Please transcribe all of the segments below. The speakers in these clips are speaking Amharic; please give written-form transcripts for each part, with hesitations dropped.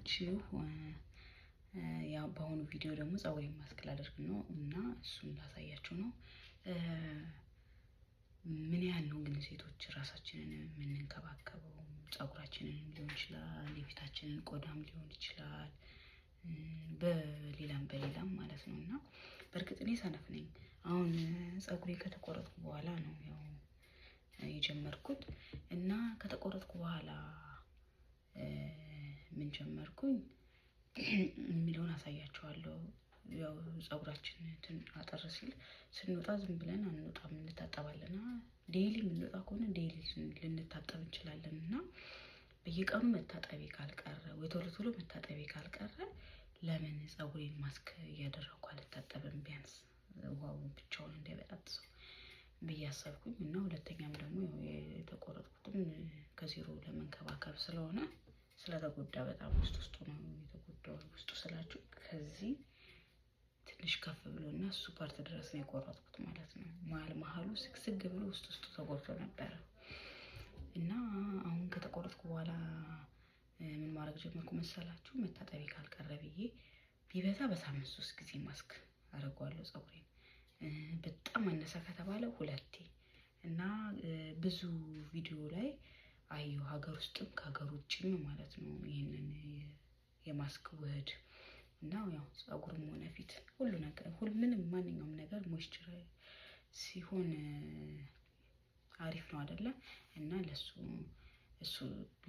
ናችሁ? ያው በአሁኑ ቪዲዮ ደግሞ ፀጉሬን ማስክ ላደርግ ነው እና እሱን ላሳያችሁ ነው። ምን ያህል ነው ግን ሴቶች ራሳችንን የምንንከባከበው? ፀጉራችንን ሊሆን ይችላል፣ የፊታችንን ቆዳም ሊሆን ይችላል፣ በሌላም ማለት ነው። እና በእርግጥ እኔ ሰነፍ ነኝ። አሁን ፀጉሬ ከተቆረጥኩ በኋላ ነው ያው የጀመርኩት እና ከተቆረጥኩ በኋላ ምን ጀመርኩኝ የሚለውን አሳያችኋለሁ። ያው ፀጉራችን አጠር ሲል ስንወጣ ዝም ብለን አንወጣም፣ እንታጠባለን። ዴይሊ የምንወጣ ከሆነ ዴይሊ ልንታጠብ እንችላለን እና በየቀኑ መታጠቢ ካልቀረ ወይ ቶሎ ቶሎ መታጠቢ ካልቀረ ለምን ፀጉሬን ማስክ እያደረኩ አልታጠብም? ቢያንስ ውሃው ብቻውን እንዳይበጣጥሰው ብዬ አሰብኩኝ እና ሁለተኛም ደግሞ የተቆረጥኩትም ከዜሮ ለመንከባከብ ስለሆነ ስለተጎዳ በጣም ውስጡ ነው የተጎዳው። ውስጡ ስላችሁ ከዚህ ትንሽ ከፍ ብሎና እሱ ፓርት ድረስ ነው የቆረጥኩት ማለት ነው። መሀሉ ስግስግ ብሎ ውስጡ ተጎድቶ ነበረ እና አሁን ከተቆረጥኩ በኋላ ምን ማድረግ ጀመርኩ መሰላችሁ? መታጠቢ ካልቀረ ብዬ ቢበዛ በሳምንት 3 ጊዜ ማስክ አደርገዋለሁ ፀጉሬን። በጣም አነሰ ከተባለ 2 እና ብዙ ቪዲዮ ላይ አየሁ፣ ሀገር ውስጥም ከሀገር ውጭም ማለት ነው፣ ይሄንን የማስክ ውህድ እና ያው ፀጉርም ሆነ ፊት ሁሉ ነገር ምንም ማንኛውም ነገር ሞይስቸር ሲሆን አሪፍ ነው አይደለ? እና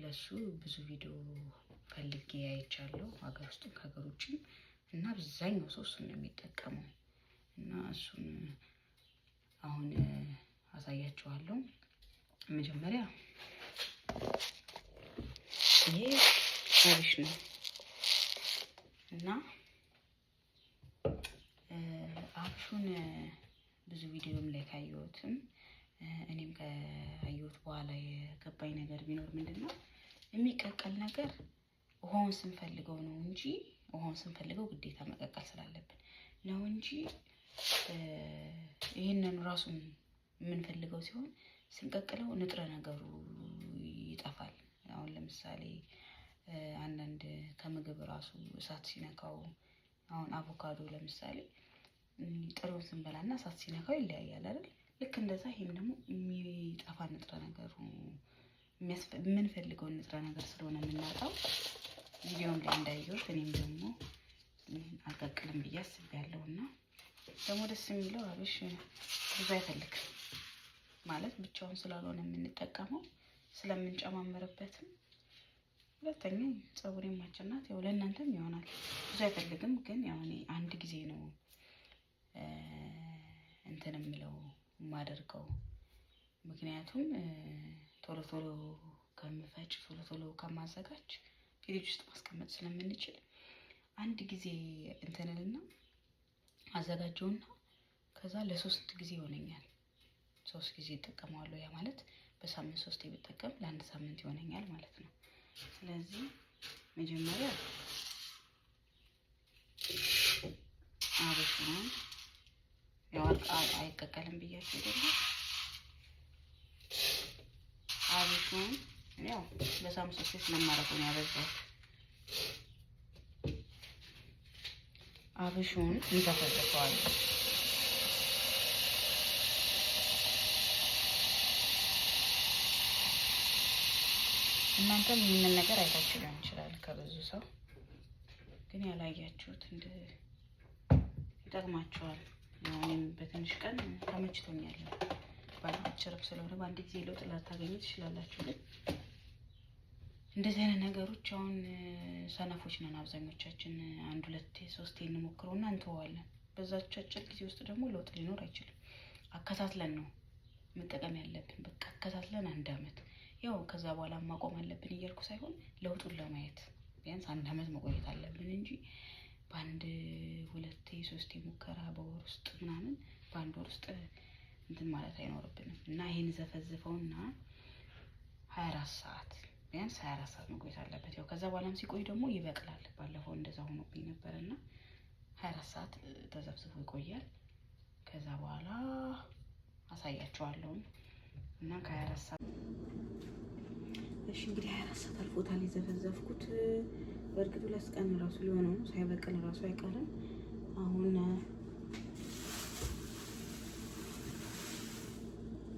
ለሱ ብዙ ቪዲዮ ፈልጌ አይቻለሁ፣ ሀገር ውስጥም ከሀገር ውጭም እና አብዛኛው ሰው እሱን ነው የሚጠቀመው እና እሱን አሁን አሳያችኋለሁ። መጀመሪያ ይሄ አብሽ ነው እና አብሹን ብዙ ቪዲዮም ላይ ካየሁትም እኔም ካየሁት በኋላ የገባኝ ነገር ቢኖር ምንድነው የሚቀቀል ነገር ውሃውን ስንፈልገው ነው እንጂ ውሃውን ስንፈልገው ግዴታ መቀቀል ስላለብን ነው እንጂ ይሄንን ራሱን የምንፈልገው ሲሆን ስንቀቅለው ንጥረ ነገሩ ይጠፋል። አሁን ለምሳሌ አንዳንድ ከምግብ ራሱ እሳት ሲነካው፣ አሁን አቮካዶ ለምሳሌ ጥሩን ስንበላና እሳት ሲነካው ይለያያል አይደል? ልክ እንደዛ ይሄም ደግሞ የሚጠፋ ንጥረ ነገሩ የምንፈልገውን ንጥረ ነገር ስለሆነ የምናጣው ቪዲዮን ላይ እንዳየሁት እኔም ደግሞ አልቀቅልም ብዬ አስቤያለሁ። እና ደግሞ ደስ የሚለው አብሽ ብዙ አይፈልግም ማለት ብቻውን ስላልሆነ የምንጠቀመው ስለምንጨማመርበትም፣ ሁለተኛ ፀጉሬን ማቸናት ያው ለእናንተም ይሆናል። ብዙ አይፈልግም ግን ያው እኔ አንድ ጊዜ ነው እንትን የምለው የማደርገው። ምክንያቱም ቶሎ ቶሎ ከምፈጭ ቶሎ ቶሎ ከማዘጋጅ ፍሪጅ ውስጥ ማስቀመጥ ስለምንችል አንድ ጊዜ እንትንልና አዘጋጀውና ከዛ ለ3 ጊዜ ይሆነኛል። 3 ጊዜ እጠቀመዋለሁ። ያ ማለት በሳምንት 3 ብጠቀም ለአንድ ሳምንት ይሆነኛል ማለት ነው። ስለዚህ መጀመሪያ አብሹን ያው አይቀቀልም ብያችሁ አይደል? አብሹን ያው በሳምንት 3 ስለማረገው ነው ያበዛሁት። አብሹን እንተፈተፈዋለን። እናንተም ይህንን ነገር አይታችሁ ሊሆን ይችላል ከብዙ ሰው፣ ግን ያላያችሁት ይጠቅማችኋል። እኔም በትንሽ ቀን ተመችቶኛል። ባለችርብ ስለሆነ በአንድ ጊዜ ለውጥ ላታገኙ ትችላላችሁ። ግን እንደዚህ አይነት ነገሮች አሁን ሰነፎች ነን አብዛኞቻችን። 1 2 3 እንሞክረውና እንተዋለን። በዛች አጭር ጊዜ ውስጥ ደግሞ ለውጥ ሊኖር አይችልም። አከታትለን ነው መጠቀም ያለብን። በቃ አከታትለን 1 አመት፣ ያው ከዛ በኋላ ማቆም አለብን እያልኩ ሳይሆን ለውጡን ለማየት ቢያንስ 1 አመት መቆየት አለብን እንጂ በአንድ 2 3 ሙከራ በወር ውስጥ ምናምን በአንድ ወር ውስጥ እንትን ማለት አይኖርብንም። እና ይሄን ዘፈዝፈውና 24 ሰዓት ቢያንስ 24 ሰዓት መቆየት አለበት። ያው ከዛ በኋላም ሲቆይ ደግሞ ይበቅላል። ባለፈው እንደዛ ሆኖብኝ ነበርና 24 ሰዓት ተዘፍዝፎ ይቆያል። ከዛ በኋላ አሳያችኋለሁ እና ከ24 ሰዓት እሺ፣ እንግዲህ 24 ሰዓት አልፎታል የዘፈዘፍኩት። በእርግጥ 2 ቀን ራሱ ሊሆነው ነው ሳይበቅል ራሱ አይቀርም። አሁን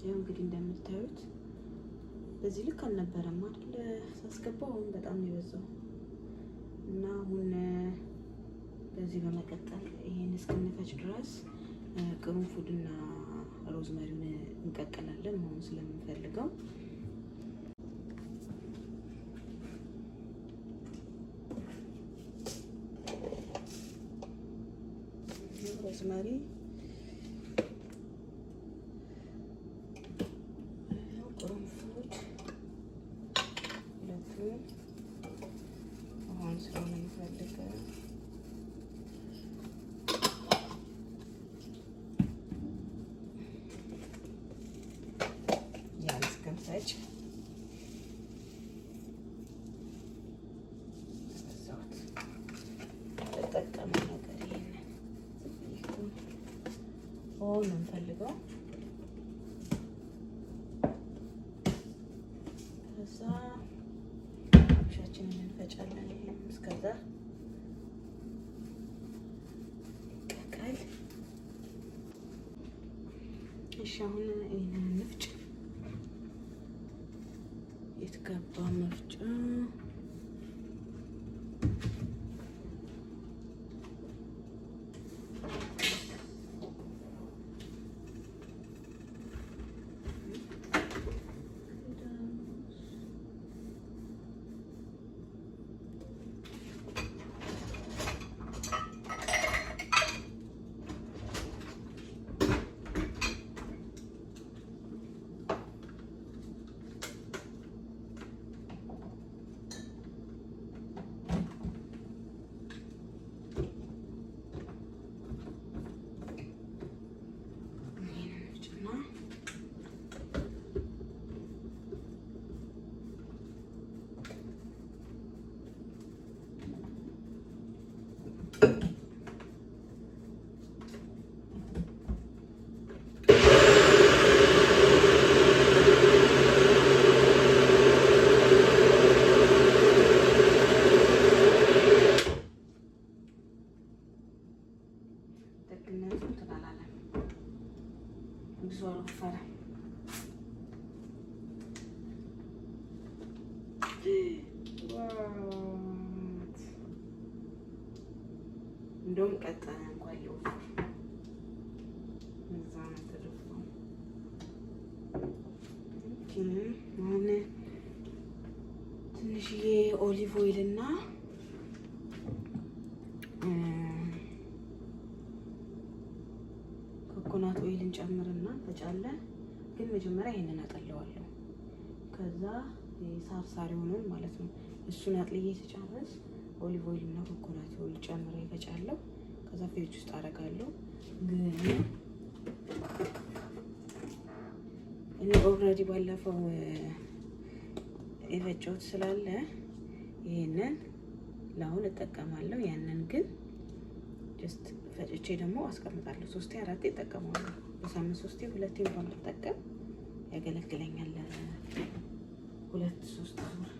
ያው እንግዲህ እንደምታዩት በዚህ ልክ አልነበረም አይደል ሳስገባው፣ አሁን በጣም ነው የበዛው እና አሁን በዚህ በመቀጠል ይሄን እስክንፈጭ ድረስ ቅርንፉድና ሮዝመሪውን እንቀቅላለን መሆን ስለምንፈልገው። ሮዝመሪ ቅርንፉድ ሁለቱ አሁን ስለሆነ የሚፈልገው ያን እስከምፈጭ ተጠቀመው ነገር ይሄንን ነው የምንፈልገው። ከዛ ሻችንን እንፈጫለን። ይሄን እስከዛ ይቀቃል። እሺ አሁን ይሄንን እንፍጭ። የተገባ መፍጫ እንደውም ቀጠነ እንኳን ይወፍር እዛ ነው ተደፍሮ። አሁን ትንሽዬ ኦሊቭ ኦይል እና ኮኮናት ኦይል እንጨምርና እንፈጫለን። ግን መጀመሪያ ይሄንን አጠለዋለሁ። ከዛ ሳርሳሪውን ማለት ነው እሱን አጥልዬ ተጨረስ ኦሊቭ ኦይል እና ኮኮናት ኦይል ጨምሬ እፈጫለሁ። ከዛ ፍሪጅ ውስጥ አደርጋለሁ። ግን እኔ ኦልሬዲ ባለፈው የፈጨሁት ስላለ ይሄንን ለአሁን እጠቀማለሁ። ያንን ግን ጀስት ፈጭቼ ደግሞ አስቀምጣለሁ። 3-4 እጠቀማለሁ። በሳምንት 3-2 እንኳን ብጠቀም ያገለግለኛል። 2-3 ዙር።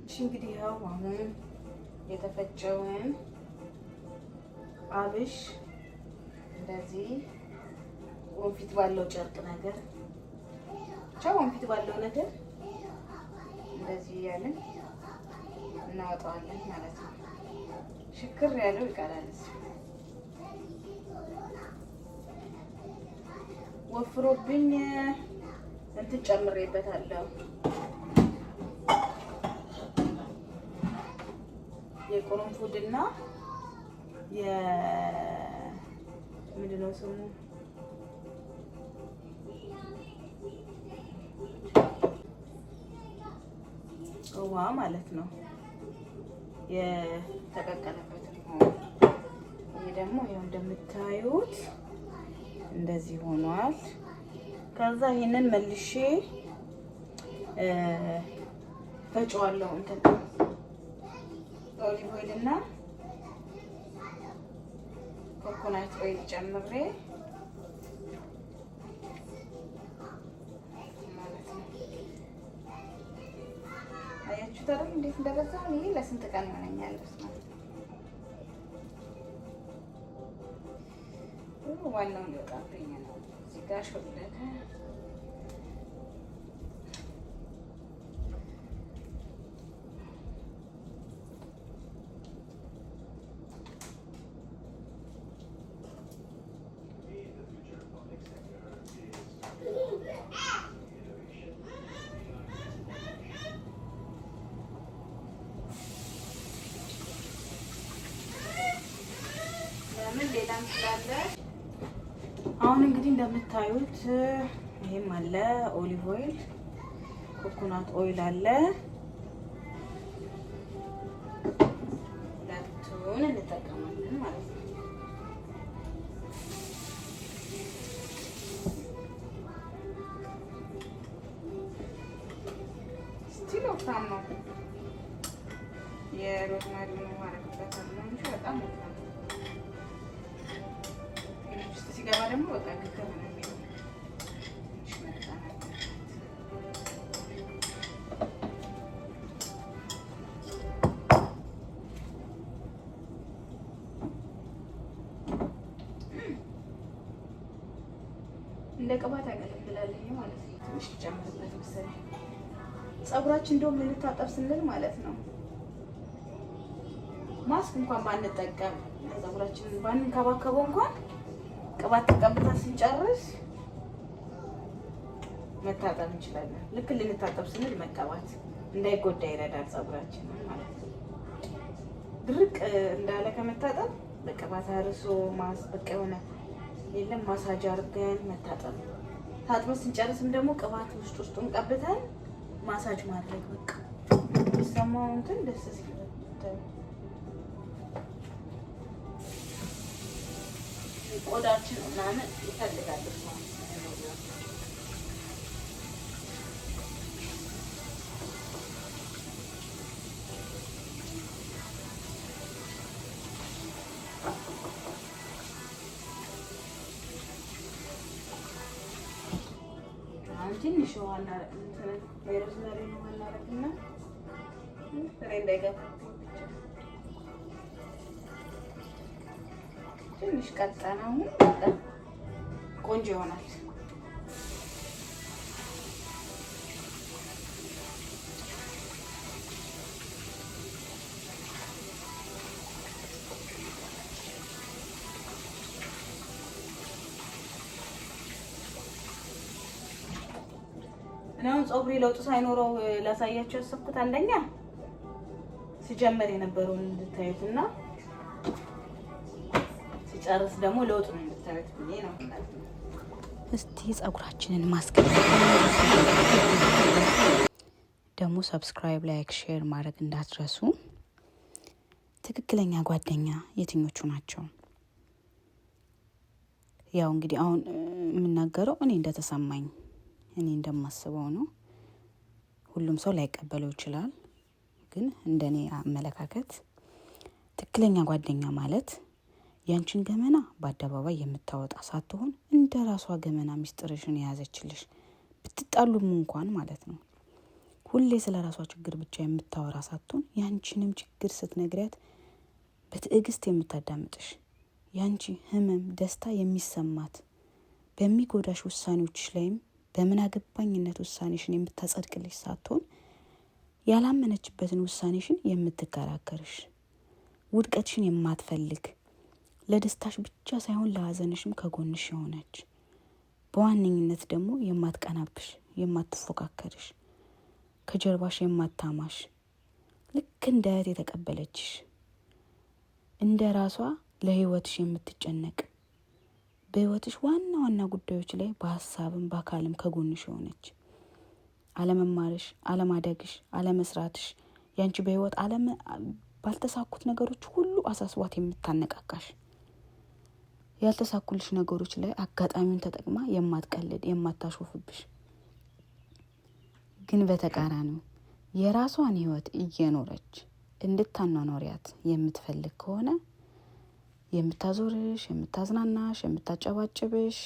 እሺ እንግዲህ ያው አሁን የተፈጨውን አብሽ እንደዚህ ወንፊት ባለው ጨርቅ ነገር ብቻ ወንፊት ባለው ነገር እንደዚህ ያለን እናወጣዋለን ማለት ነው። ሽክር ያለው ይቀራል። ወፍሮብኝ እንትን ጨምሬበታለሁ። የቅርንፉድና ምንድነው ስሙ ውሃ ማለት ነው የተቀቀለበት ነው። ይሄ ደግሞ ይሄው እንደምታዩት እንደዚህ ሆኗል። ከዛ ይሄንን መልሼ ፈጫዋለሁ። እንትን ኦሊቭ ኦይል እና ኮኮናት ኦይል ጨምሬ ማለት ነው። አያችሁት? አያችሁ ታዲያ እንዴት እንደበዛ። ይሄ ለስንት ቀን ይሆነኛል ማለት ነው። ዋናው ሊወጣብኝ ነው። እዚህ ጋር ሾለከ። ሌላም ስላለ አሁን እንግዲህ እንደምታዩት ይሄም አለ ኦሊቭ ኦይል፣ ኮኮናት ኦይል አለ። ሁለቱን እንጠቀማለን ማለት ነው። ስቲል ወፍራም ነው። የሮዝማሪ ነው ማለት ነው እንጂ በጣም ወፍራም ነው። ሲገባ ደግሞ በቃ ግጥም ነው የሚለው። እንደ ቅባት ያገለግላል ማለት ነው። ትንሽ ጨምርበት መሰለኝ። ፀጉራችን እንደውም ልንታጠብ ስንል ማለት ነው ማስክ እንኳን ባንጠቀም ፀጉራችንን ባንንከባከበው እንኳን ቅባት ተቀብታ ስንጨርስ መታጠብ እንችላለን። ልክ ልንታጠብ ስንል መቀባት እንዳይጎዳ ይረዳል ፀጉራችንን ማለት ነው። ድርቅ እንዳለ ከመታጠብ በቅባት አርሶ በቃ የሆነ የለም ማሳጅ አድርገን መታጠብ። ታጥበን ስንጨርስም ደግሞ ቅባት ውስጡን ቀብተን ማሳጅ ማድረግ በቃ የሚሰማው እንትን ደስ ሲል ቆዳችን ምናምን ይፈልጋል። ትንሽ ውሃ ሮዝመሪ ውሃ እናደርግና ፍሬ እንዳይገባ ትንሽ ቀጠነው። በጣም ቆንጆ ይሆናል። አሁን ፀጉሬ ለውጥ ሳይኖረው ላሳያችሁ ያሰብኩት አንደኛ ሲጀመር የነበረውን እንድታዩትና ሲጨርስ ደግሞ ለውጥ ነው እንድታዩት ብዬ ነው። እስቲ ፀጉራችንን ማስቀጠል ደግሞ ሰብስክራይብ፣ ላይክ፣ ሼር ማድረግ እንዳትረሱ። ትክክለኛ ጓደኛ የትኞቹ ናቸው? ያው እንግዲህ አሁን የምናገረው እኔ እንደተሰማኝ እኔ እንደማስበው ነው። ሁሉም ሰው ላይቀበለው ይችላል። ግን እንደኔ አመለካከት ትክክለኛ ጓደኛ ማለት ያንቺን ገመና በአደባባይ የምታወጣ ሳትሆን እንደ ራሷ ገመና ሚስጥርሽን የያዘችልሽ ብትጣሉም እንኳን ማለት ነው። ሁሌ ስለ ራሷ ችግር ብቻ የምታወራ ሳትሆን ያንቺንም ችግር ስትነግሪያት በትዕግስት የምታዳምጥሽ፣ ያንቺ ህመም፣ ደስታ የሚሰማት በሚጎዳሽ ውሳኔዎችሽ ላይም በምን አገባኝነት ውሳኔሽን የምታጸድቅልሽ ሳትሆን ያላመነችበትን ውሳኔሽን የምትከራከርሽ፣ ውድቀትሽን የማትፈልግ ለደስታሽ ብቻ ሳይሆን ለሀዘንሽም ከጎንሽ የሆነች፣ በዋነኝነት ደግሞ የማትቀናብሽ፣ የማትፎካከርሽ፣ ከጀርባሽ የማታማሽ፣ ልክ እንደ እህት የተቀበለችሽ፣ እንደ ራሷ ለህይወትሽ የምትጨነቅ፣ በህይወትሽ ዋና ዋና ጉዳዮች ላይ በሀሳብም በአካልም ከጎንሽ የሆነች፣ አለመማርሽ፣ አለማደግሽ፣ አለመስራትሽ ያንቺ በህይወት ባልተሳኩት ነገሮች ሁሉ አሳስቧት የምታነቃቃሽ፣ ያልተሳኩልሽ ነገሮች ላይ አጋጣሚውን ተጠቅማ የማትቀልድ የማታሾፍብሽ፣ ግን በተቃራኒው የራሷን ህይወት እየኖረች እንድታኗኗሪያት የምትፈልግ ከሆነ የምታዞርሽ፣ የምታዝናናሽ፣ የምታጨባጭብሽ፣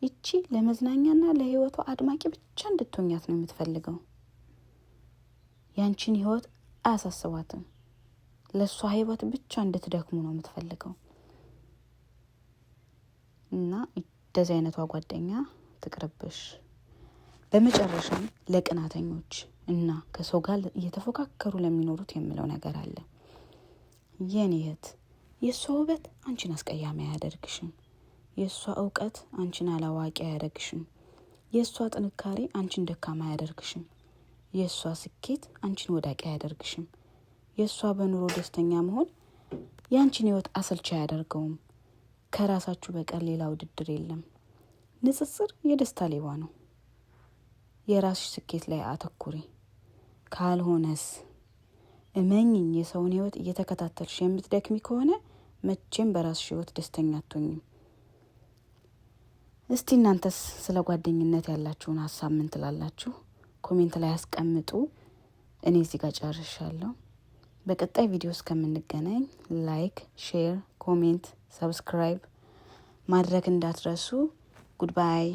ይቺ ለመዝናኛና ለህይወቷ አድማቂ ብቻ እንድትሆኛት ነው የምትፈልገው። ያንቺን ህይወት አያሳስባትም። ለሷ ህይወት ብቻ እንድትደክሙ ነው የምትፈልገው። እና እንደዚህ አይነቷ ጓደኛ ትቅርብሽ። በመጨረሻም ለቅናተኞች እና ከሰው ጋር እየተፎካከሩ ለሚኖሩት የምለው ነገር አለ። የኔ እህት የሷ ውበት አንቺን አስቀያሚ አያደርግሽም። የሷ እውቀት አንቺን አላዋቂ አያደርግሽም። የሷ ጥንካሬ አንቺን ደካማ አያደርግሽም። የሷ ስኬት አንቺን ወዳቂ አያደርግሽም። የሷ በኑሮ ደስተኛ መሆን ያንቺን ህይወት አሰልቻ አያደርገውም። ከራሳችሁ በቀር ሌላ ውድድር የለም። ንጽጽር የደስታ ሌባ ነው። የራስሽ ስኬት ላይ አተኩሪ። ካልሆነስ እመኝኝ የሰውን ህይወት እየተከታተልሽ የምትደክሚ ከሆነ መቼም በራስሽ ህይወት ደስተኛ አትሆኝም። እስቲ እናንተስ ስለ ጓደኝነት ያላችሁን ሀሳብ ምን ትላላችሁ? ኮሜንት ላይ አስቀምጡ። እኔ እዚህ ጋር ጨርሻለሁ። በቀጣይ ቪዲዮ እስከምንገናኝ ላይክ፣ ሼር፣ ኮሜንት፣ ሰብስክራይብ ማድረግ እንዳትረሱ። ጉድባይ